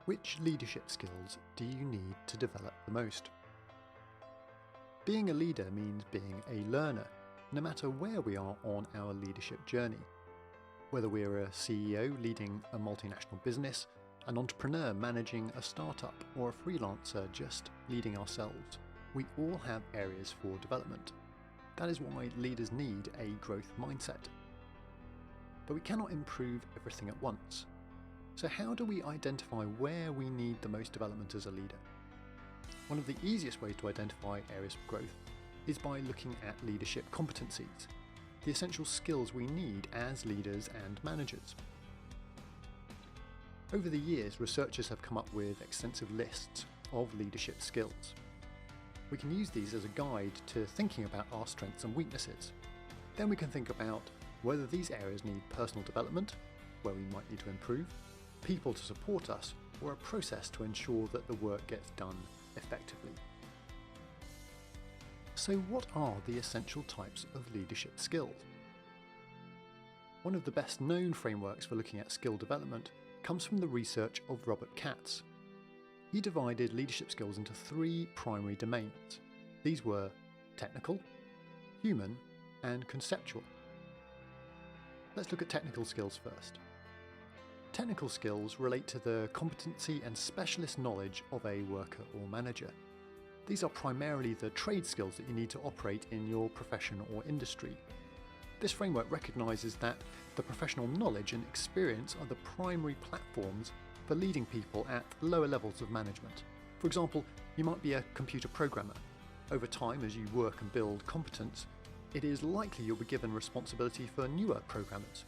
Which leadership skills do you need to develop the most? Being a leader means being a learner, no matter where we are on our leadership journey. Whether we're a CEO leading a multinational business, an entrepreneur managing a startup, or a freelancer just leading ourselves, we all have areas for development. That is why leaders need a growth mindset. But we cannot improve everything at once. So how do we identify where we need the most development as a leader? One of the easiest ways to identify areas of growth is by looking at leadership competencies, the essential skills we need as leaders and managers. Over the years, researchers have come up with extensive lists of leadership skills. We can use these as a guide to thinking about our strengths and weaknesses. Then we can think about whether these areas need personal development, where we might need to improve, people to support us, or a process to ensure that the work gets done effectively. So what are the essential types of leadership skills? One of the best known frameworks for looking at skill development comes from the research of Robert Katz. He divided leadership skills into 3 primary domains. These were technical, human, and conceptual. Let's look at technical skills first. Technical skills relate to the competency and specialist knowledge of a worker or manager. These are primarily the trade skills that you need to operate in your profession or industry. This framework recognises that the professional knowledge and experience are the primary platforms for leading people at lower levels of management. For example, you might be a computer programmer. Over time, as you work and build competence, it is likely you'll be given responsibility for newer programmers.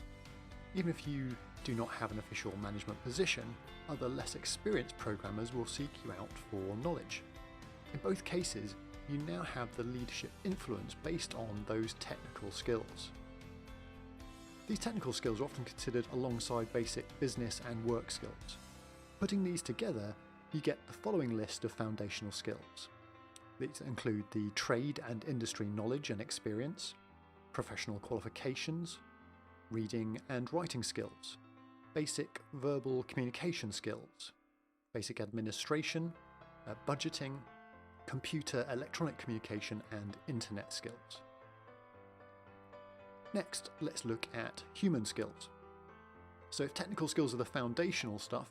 Even if you do not have an official management position, other less experienced programmers will seek you out for knowledge. In both cases, you now have the leadership influence based on those technical skills. These technical skills are often considered alongside basic business and work skills. Putting these together, you get the following list of foundational skills. These include the trade and industry knowledge and experience, professional qualifications, reading and writing skills, basic verbal communication skills, basic administration, budgeting, computer electronic communication and internet skills. Next, let's look at human skills. So if technical skills are the foundational stuff,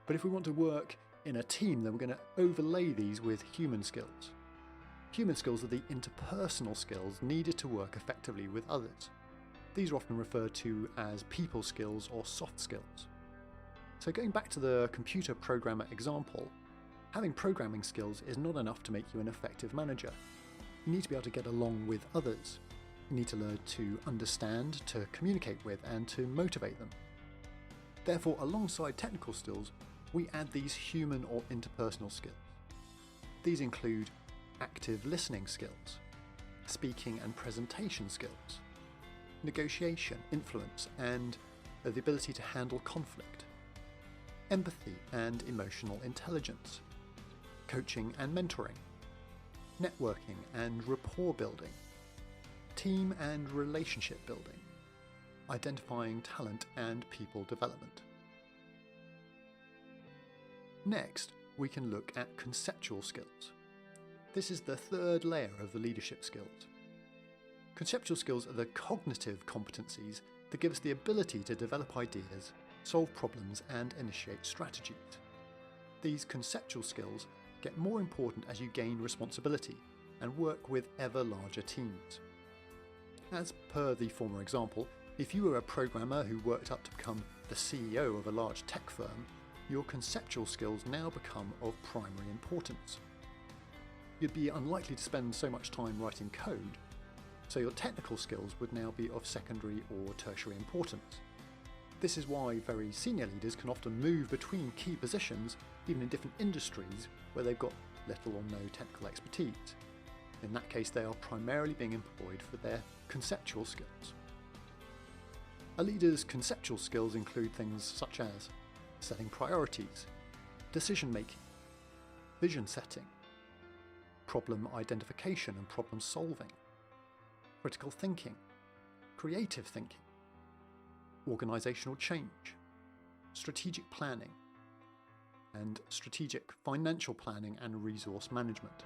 but if we want to work in a team, then we're going to overlay these with human skills. Human skills are the interpersonal skills needed to work effectively with others. These are often referred to as people skills or soft skills. So going back to the computer programmer example, having programming skills is not enough to make you an effective manager. You need to be able to get along with others. You need to learn to understand, to communicate with, and to motivate them. Therefore, alongside technical skills, we add these human or interpersonal skills. These include active listening skills, speaking and presentation skills, negotiation, influence, and the ability to handle conflict, empathy and emotional intelligence, coaching and mentoring, networking and rapport building, team and relationship building, identifying talent and people development. Next, we can look at conceptual skills. This is the 3rd layer of the leadership skills. Conceptual skills are the cognitive competencies that give us the ability to develop ideas, solve problems, and initiate strategies. These conceptual skills get more important as you gain responsibility and work with ever larger teams. As per the former example, if you were a programmer who worked up to become the CEO of a large tech firm, your conceptual skills now become of primary importance. You'd be unlikely to spend so much time writing code, so your technical skills would now be of secondary or tertiary importance. This is why very senior leaders can often move between key positions, even in different industries where they've got little or no technical expertise. In that case, they are primarily being employed for their conceptual skills. A leader's conceptual skills include things such as setting priorities, decision making, vision setting, problem identification and problem solving, critical thinking, creative thinking, organisational change, strategic planning, and strategic financial planning and resource management.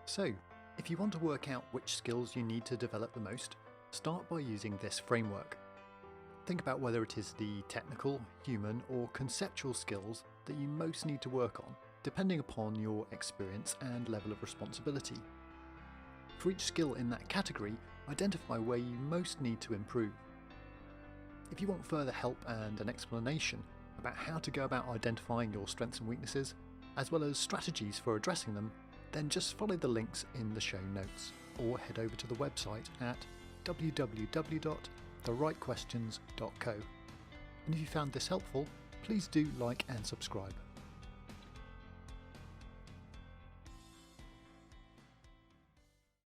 So, if you want to work out which skills you need to develop the most, start by using this framework. Think about whether it is the technical, human, or conceptual skills that you most need to work on, depending upon your experience and level of responsibility. For each skill in that category, identify where you most need to improve. If you want further help and an explanation about how to go about identifying your strengths and weaknesses, as well as strategies for addressing them, then just follow the links in the show notes, or head over to the website at www.therightquestions.co. And if you found this helpful, please do like and subscribe.